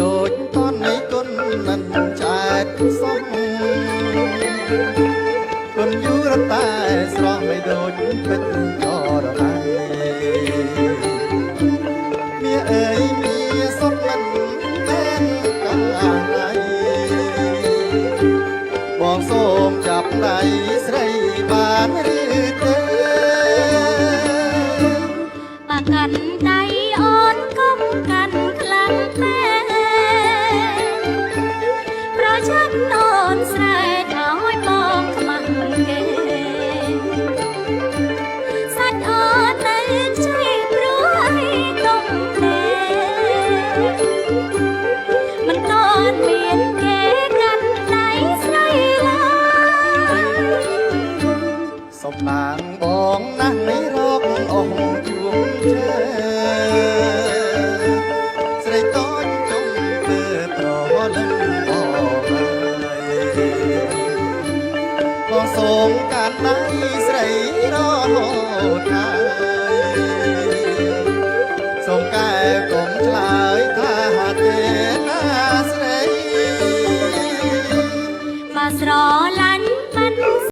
ដូចតននៃគុណមិនចែកសំគុណយូរតែស្រស់មិនដូចពេជ្រចរណៃមាអើយមាសុខមិនមែនកាយបងសូមចាប់ដៃស្រីបានឬទេបើកាន់ដៃអូនកុំកាន់ខ្លាំងពេកប្រចាត់អូនស្រែកឲ្យបងខ្មាស់គេសាច់អូននៅជ័យព្រោះអីទុំទេមិនតន់មានគេកាន់ដៃស្រីឡើយសុំនាងបងណាស់នៃរកអស់ជួងជើស្រីតូចជុំធ្វើប្រលឹងបងសូមកាន់ដៃស្រីរហូតហើយ